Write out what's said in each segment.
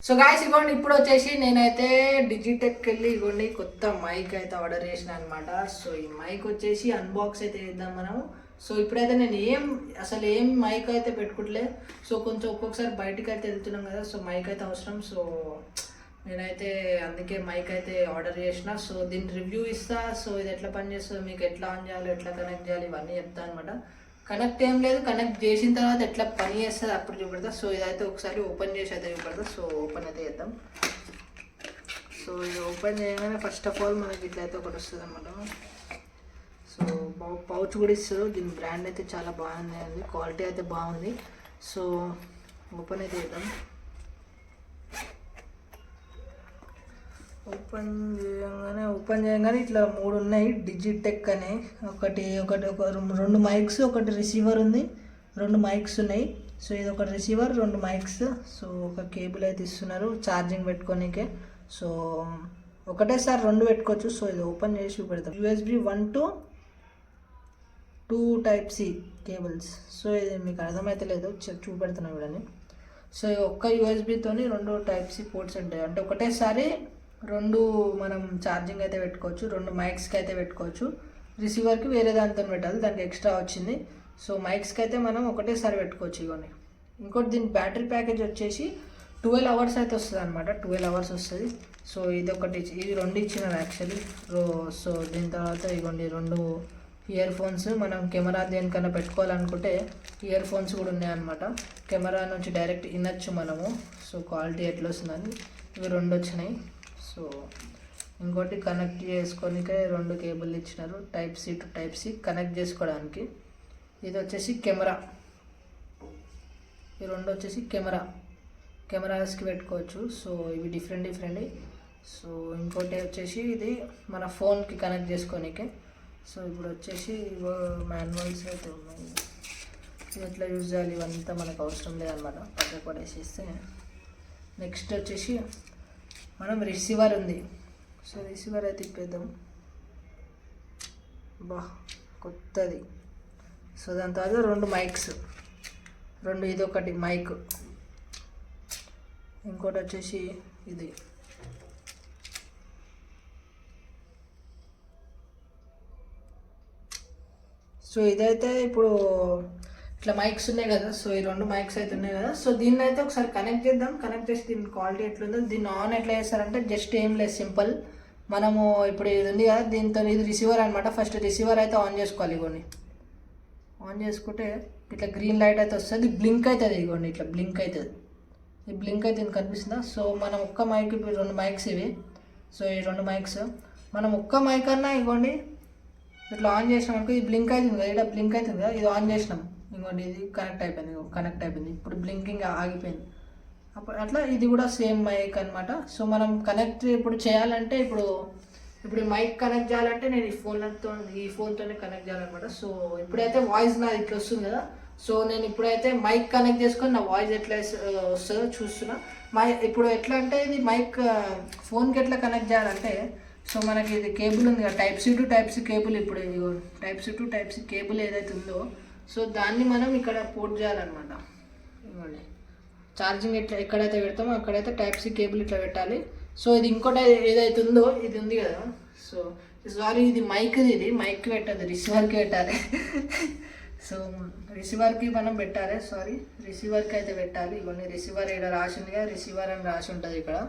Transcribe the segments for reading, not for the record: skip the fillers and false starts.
So guys ఇగోండి ఇప్పుడు వచ్చేసి నేనైతే డిజిటెక్కి వెళ్ళి ఇగోండి కొత్త మైక్ అయితే ఆర్డర్ చేసిన అనమాట. సో ఈ మైక్ వచ్చేసి అన్బాక్స్ అయితే చేద్దాం మనం. సో ఇప్పుడైతే నేను అసలు ఏం మైక్ అయితే పెట్టుకుంటలే. సో కొంచెం ఒక్కొక్కసారి బయటకు అయితే వెళ్తున్నాం కదా, సో మైక్ అయితే అవసరం. సో నేనైతే అందుకే మైక్ అయితే ఆర్డర్ చేసిన. సో దీని రివ్యూ ఇస్తా. సో ఇది ఎట్లా పని చేస్తుందో, మీకు ఎట్లా ఆన్ చేయాలి, ఎట్లా కనెక్ట్ చేయాలి, ఇవన్నీ చెప్తా అనమాట. కనెక్ట్ ఏం లేదు, కనెక్ట్ చేసిన తర్వాత ఎట్లా పని చేస్తుంది అప్పుడు చూపెడతా. సో ఇదైతే ఒకసారి ఓపెన్ చేసి అయితే చూపెడతా. సో ఓపెన్ అయితే చేద్దాం. సో ఇది ఓపెన్ చేయగానే ఫస్ట్ ఆఫ్ ఆల్ మనకి ఇట్లా అయితే ఒకటి వస్తుంది అనమాట. సో పౌచ్ కూడా ఇస్తారు. దీని బ్రాండ్ అయితే చాలా బాగుంది, అది క్వాలిటీ అయితే బాగుంది. సో ఓపెన్ అయితే చేద్దాం. ఓపెన్ చేయగానే ఇట్లా 3 ఉన్నాయి. డిజిటెక్ అని రెండు మైక్స్, ఒకటి రిసీవర్ ఉంది, 2 మైక్స్ ఉన్నాయి. సో ఇది ఒక రిసీవర్, 2 మైక్స్. సో ఒక కేబుల్ అయితే ఇస్తున్నారు ఛార్జింగ్ పెట్టుకోనికే. సో ఒకటేసారి 2 పెట్టుకోవచ్చు. సో ఇది ఓపెన్ చేసి చూపెడతాం. USB 1 to 2 Type C cables. So ఇది మీకు అర్థమైతే లేదు, చూపెడుతున్నాం ఇవన్నీ. సో ఒక్క యూఎస్బితోని 2 Type C పోర్ట్స్ ఉంటాయి. అంటే ఒకటేసారి 2 మనం ఛార్జింగ్ అయితే పెట్టుకోవచ్చు, 2 మైక్స్కి అయితే పెట్టుకోవచ్చు. రిసీవర్కి వేరే దాంతో పెట్టాలి, దానికి ఎక్స్ట్రా వచ్చింది. సో మైక్స్కి అయితే మనం ఒకటేసారి పెట్టుకోవచ్చు ఇవన్నీ. ఇంకోటి దీని బ్యాటరీ ప్యాకేజ్ వచ్చేసి 12 అవర్స్ అయితే వస్తుంది అనమాట. 12 అవర్స్ వస్తుంది. సో ఇది 2 ఇచ్చినారు యాక్చువల్లీ. సో దీని తర్వాత ఇవ్వండి 2 ఇయర్ ఫోన్స్. మనం కెమెరా దేనికన్నా పెట్టుకోవాలనుకుంటే ఇయర్ ఫోన్స్ కూడా ఉన్నాయన్నమాట. కెమెరా నుంచి డైరెక్ట్ వినొచ్చు మనము. సో క్వాలిటీ ఎట్లా వస్తుందని ఇవి 2 వచ్చినాయి. సో ఇంకోటి కనెక్ట్ చేసుకోనికే 2 కేబుల్ ఇచ్చినారు, Type C to Type C connect చేసుకోవడానికి. ఇది వచ్చేసి కెమెరా, ఈ 2 వచ్చేసి కెమెరాస్కి పెట్టుకోవచ్చు. సో ఇవి డిఫరెంట్. సో ఇంకోటి వచ్చేసి ఇది మన ఫోన్కి కనెక్ట్ చేసుకోనికే. సో ఇప్పుడు వచ్చేసి మాన్యువల్స్ అయితే ఉన్నాయి, ఇది ఎట్లా యూజ్ చేయాలి ఇవంతా మనకు అవసరం లేదన్నమాట, పక్కకు పడేసేస్తే. నెక్స్ట్ వచ్చేసి మనం రిసీవర్ ఉంది. సో రిసీవర్ అయితే ఇప్పేద్దాం. కొత్తది. సో దాని తర్వాత 2 మైక్స్, ఇది ఒకటి మైక్, ఇంకోటి వచ్చేసి ఇది. సో ఇదైతే ఇప్పుడు ఇట్లా మైక్స్ ఉన్నాయి కదా. సో ఈ 2 మైక్స్ అయితే ఉన్నాయి కదా. సో దీన్ని అయితే ఒకసారి కనెక్ట్ చేద్దాం. కనెక్ట్ చేసి దీని క్వాలిటీ ఎట్లుందో, దీన్ని ఆన్ ఎట్లా చేస్తారంటే జస్ట్ ఏం లేదు, సింపుల్. మనము ఇప్పుడు ఇది ఉంది కదా, దీంతో ఇది రిసీవర్ అనమాట. ఫస్ట్ రిసీవర్ అయితే ఆన్ చేసుకోవాలి. ఇగోండి ఆన్ చేసుకుంటే ఇట్లా గ్రీన్ లైట్ అయితే వస్తుంది, బ్లింక్ అవుతుంది. ఇగోండి ఇట్లా బ్లింక్ అవుతుంది. ఈ బ్లింక్ అయితే దీనికి కనిపిస్తుందా. సో మనం ఒక్క మైక్, ఇప్పుడు 2 మైక్స్ ఇవి. సో ఈ 2 మైక్స్ మనం ఒక్క మైక్ అన్నా ఇగోండి ఇట్లా ఆన్ చేసినాం అనుకో, ఇది బ్లింక్ అవుతుంది కదా, ఇక్కడ బ్లింక్ అవుతుంది కదా, ఇది ఆన్ చేసినాం ఇంకోండి, ఇది కనెక్ట్ అయిపోయింది. ఇప్పుడు బ్లింకింగ్ ఆగిపోయింది. అప్పుడు అట్లా ఇది కూడా సేమ్ మైక్ అనమాట. సో మనం కనెక్ట్ ఇప్పుడు చేయాలంటే ఇప్పుడు మైక్ కనెక్ట్ చేయాలంటే నేను ఈ ఫోన్తోనే కనెక్ట్ చేయాలన్నమాట. సో ఇప్పుడైతే వాయిస్ నాది ఇట్లా వస్తుంది కదా. సో నేను ఇప్పుడైతే మైక్ కనెక్ట్ చేసుకొని నా వాయిస్ ఎట్లా వస్తుందో చూస్తున్నా. ఇప్పుడు ఎట్లా అంటే ఇది మైక్ ఫోన్కి ఎట్లా కనెక్ట్ చేయాలంటే, సో మనకి ఇది కేబుల్ ఉంది కదా, Type C to Type C cable. ఇప్పుడు Type C to Type C cable ఏదైతే ఉందో, సో దాన్ని మనం ఇక్కడ పోర్ట్ చేయాలన్నమాట. ఇవ్వండి ఛార్జింగ్ ఎక్కడైతే పెడతామో అక్కడైతే Type C కేబుల్ ఇట్లా పెట్టాలి. సో ఇది ఇంకోటి ఏదైతే ఉందో, ఇది ఉంది కదా. సో సారీ, ఇది మైక్కి పెట్టదు, రిసీవర్కి పెట్టాలి. సో రిసీవర్కి మనం పెట్టాలి, రిసీవర్కి అయితే పెట్టాలి. ఇవన్నీ రిసీవర్ ఇక్కడ రాసి ఉంది కదా, రిసీవర్ అని రాసి ఉంటుంది ఇక్కడ.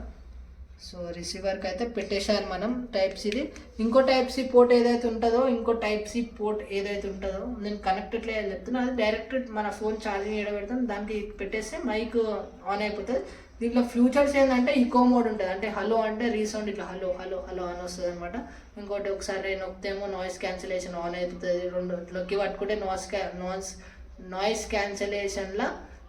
సో రిసీవర్కి అయితే పెట్టేశారు మనం Type Cది. ఇంకో Type C పోర్ట్ ఏదైతే ఉంటుందో, నేను కనెక్ట్ ఎట్లా చెప్తున్నా, అది డైరెక్ట్ మన ఫోన్ ఛార్జింగ్ పెడతాం, దానికి పెట్టేస్తే మైక్ ఆన్ అయిపోతుంది. దీంట్లో ఫ్యూచర్స్ ఏంటంటే ఇకో మోడ్ ఉంటుంది, అంటే హలో అంటే రీసౌండ్ ఇట్లా హలో హలో హలో అని వస్తుంది అనమాట. ఇంకోటి ఒకసారి నొక్కితేమో నాయిస్ క్యాన్సిలేషన్ ఆన్ అవుతుంది. 2 నొక్కి పట్టుకుంటే నాయిస్ క్యాన్సిలేషన్లో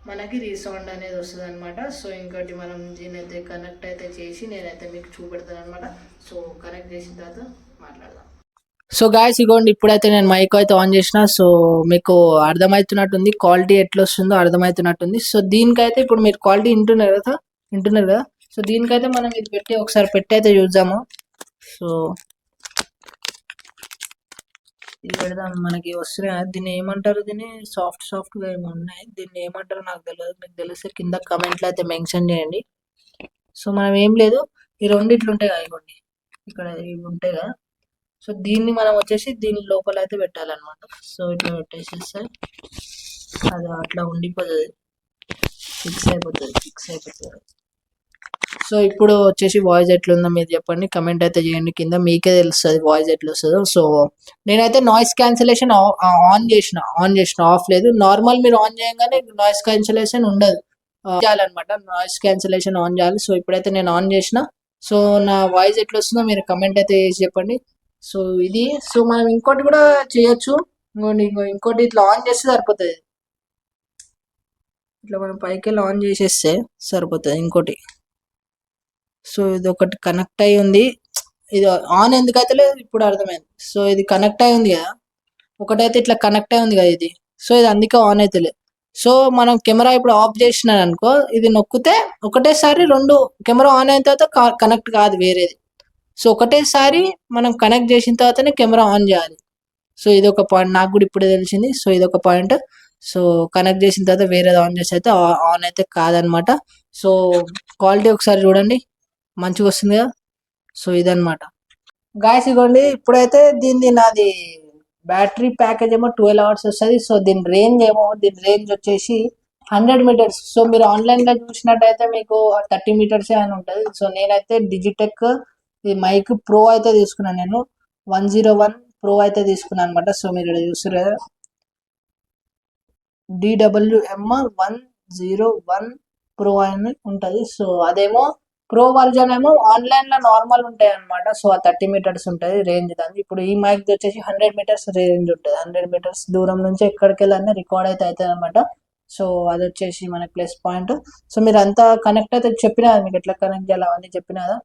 మనకి రీసౌండ్ అనేది వస్తుంది అనమాట. సో ఇంకోటి మనం దీనైతే కనెక్ట్ అయితే చేసి నేనైతే మీకు చూపెడతాను అనమాట. సో కనెక్ట్ చేసిన తర్వాత మాట్లాడదాం. సో గాయస్ ఇగోండి ఇప్పుడైతే నేను మైక్ అయితే ఆన్ చేసిన. సో మీకు అర్థమవుతున్నట్టుంది, క్వాలిటీ ఎట్లా వస్తుందో అర్థమవుతున్నట్టుంది. సో దీనికైతే ఇప్పుడు మీరు క్వాలిటీ వింటున్నారు కదా. సో దీనికైతే మనం ఇది ఒకసారి పెట్టి అయితే చూద్దాము. సో ఇది పెడదాం, మనకి వస్తున్నాయి. దీన్ని ఏమంటారు, దీన్ని సాఫ్ట్గా ఏమో ఉన్నాయి, దీన్ని ఏమంటారో నాకు తెలియదు. మీకు తెలిస్తే కింద కమెంట్లో అయితే మెన్షన్ చేయండి. సో మనం ఏం లేదు, ఈ రెండు ఇట్లా ఉంటాయి కదా, ఇవ్వండి ఇక్కడ ఇవి ఉంటాయి కదా. సో దీన్ని మనం వచ్చేసి దీని లోపల అయితే పెట్టాలన్నమాట. సో ఇట్లా పెట్టేసేస్తే అది అట్లా ఉండిపోతుంది, ఫిక్స్ అయిపోతుంది. సో ఇప్పుడు వచ్చేసి వాయిస్ ఎట్లుందో మీరు చెప్పండి, కమెంట్ అయితే చేయండి కింద, మీకే తెలుస్తుంది వాయిస్ ఎట్లా వస్తుందో. సో నేనైతే నాయిస్ క్యాన్సిలేషన్ ఆన్ చేసిన ఆఫ్ లేదు. నార్మల్ మీరు ఆన్ చేయగానే నాయిస్ క్యాన్సిలేషన్ ఉండదు, చేయాలన్నమాట. నాయిస్ క్యాన్సిలేషన్ ఆన్ చేయాలి. సో ఇప్పుడైతే నేను ఆన్ చేసిన. సో నా వాయిస్ ఎట్లా వస్తుందో మీరు కమెంట్ అయితే చేసి చెప్పండి. సో ఇది, సో మనం ఇంకోటి కూడా చేయొచ్చు. ఇంకోటి ఇట్లా ఆన్ చేస్తే సరిపోతుంది, ఇట్లా మనం పైకి వెళ్ళి ఆన్ చేసేస్తే సరిపోతుంది ఇంకోటి. సో ఇది ఒకటి కనెక్ట్ అయి ఉంది, ఇది ఆన్ ఎందుకైతే లేదు ఇప్పుడు అర్థమైంది. సో ఇది కనెక్ట్ అయి ఉంది కదా, ఒకటైతే ఇట్లా కనెక్ట్ అయి ఉంది కదా ఇది. సో ఇది అందుకే ఆన్ అయితే లేదు. సో మనం కెమెరా ఇప్పుడు ఆఫ్ చేసినాను అనుకో, ఇది నొక్కితే ఒకటేసారి రెండు కెమెరా ఆన్ అయిన తర్వాత కనెక్ట్ కాదు వేరేది. సో ఒకటేసారి మనం కనెక్ట్ చేసిన తర్వాతనే కెమెరా ఆన్ చేయాలి. సో ఇది ఒక పాయింట్, నాకు కూడా ఇప్పుడే తెలిసింది. సో ఇది ఒక పాయింట్. సో కనెక్ట్ చేసిన తర్వాత వేరేది ఆన్ చేసి అయితే ఆన్ అయితే కాదనమాట. సో క్వాలిటీ ఒకసారి చూడండి, మంచిగా వస్తుంది కదా. సో ఇదనమాట గాయస్. ఇగోండి ఇప్పుడైతే నాది బ్యాటరీ ప్యాకేజ్ ఏమో 12 hours వస్తుంది. సో దీని రేంజ్ వచ్చేసి 100 meters. సో మీరు ఆన్లైన్లో చూసినట్టయితే మీకు 30 meters అని ఉంటుంది. సో నేనైతే డిజిటెక్ ఈ మైక్ ప్రో అయితే తీసుకున్నాను, నేను 101 ప్రో అయితే తీసుకున్నాను అనమాట. సో మీరు ఇక్కడ చూస్తారు కదా, DWM101 ప్రో అని ఉంటుంది. సో అదేమో ప్రో వర్జన్ ఏమో ఆన్లైన్లో నార్మల్ ఉంటాయి అనమాట. సో ఆ 30 meters ఉంటుంది రేంజ్ దాన్ని. ఇప్పుడు ఈ మైక్ వచ్చేసి 100 meters రేంజ్ ఉంటుంది. 100 meters దూరం నుంచి ఎక్కడికి వెళ్ళాలని రికార్డ్ అయితే అవుతుంది అనమాట. సో అది వచ్చేసి మనకి ప్లస్ పాయింట్. సో మీరు అంతా కనెక్ట్ అయితే చెప్పినా మీకు ఎట్లా కనెక్ట్ చేయాలి అవన్నీ చెప్పినా కదా.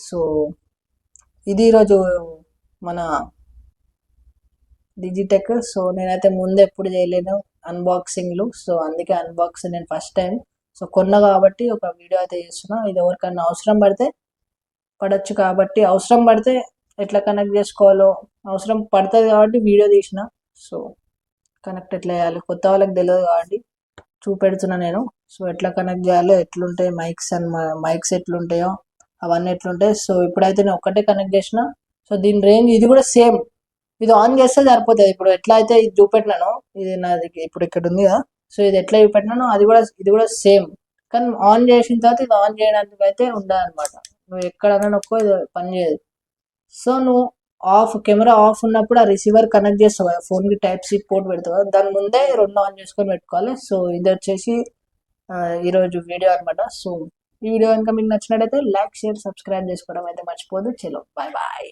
సో ఇది ఈరోజు మన డిజిటెక్. సో నేనైతే ముందు ఎప్పుడు చేయలేను అన్బాక్సింగ్లు, సో అందుకే అన్బాక్సింగ్ నేను ఫస్ట్ టైం. సో కొన్నా కాబట్టి ఒక వీడియో అయితే చేస్తున్నా. ఇది ఎవరికైనా అవసరం పడచ్చు కాబట్టి, అవసరం పడితే ఎట్లా కనెక్ట్ చేసుకోవాలో అవసరం పడుతుంది కాబట్టి వీడియో తీసిన. సో కనెక్ట్ ఎట్లా చేయాలి కొత్త వాళ్ళకి తెలియదు కాబట్టి చూపెడుతున్నా నేను. సో ఎట్లా కనెక్ట్ చేయాలో, ఎట్లుంటాయి మైక్స్ ఎట్లుంటాయో అవన్నీ ఎట్లుంటాయి. సో ఇప్పుడైతే నేను ఒక్కటే కనెక్ట్ చేసిన. సో దీని రేంజ్ ఇది కూడా సేమ్, ఇది ఆన్ చేస్తే సరిపోతుంది. ఇప్పుడు ఎట్లా అయితే ఇది చూపెట్టినానో, ఇది నాది ఇప్పుడు ఇక్కడ ఉంది కదా. సో ఇది ఎట్లా చూపెట్టినానో ఇది కూడా సేమ్, కానీ ఆన్ చేసిన తర్వాత ఇది ఆన్ చేయడానికి అయితే ఉండదు అనమాట. నువ్వు ఎక్కడన్నా నొక్కో ఇది పని చేయదు. సో నువ్వు కెమెరా ఆఫ్ ఉన్నప్పుడు ఆ రిసీవర్ కనెక్ట్ చేస్తావు కదా, ఫోన్కి టైప్-C పోర్ట్ పెడతావు కదా, దాని ముందే రెండు ఆన్ చేసుకొని పెట్టుకోవాలి. సో ఇది వచ్చేసి ఈరోజు వీడియో అనమాట. సో ఈ వీడియో కనుక మీకు నచ్చినట్టయితే లైక్, షేర్, సబ్స్క్రైబ్ చేసుకోవడం అయితే మర్చిపోదు. చలో బాయ్ బాయ్.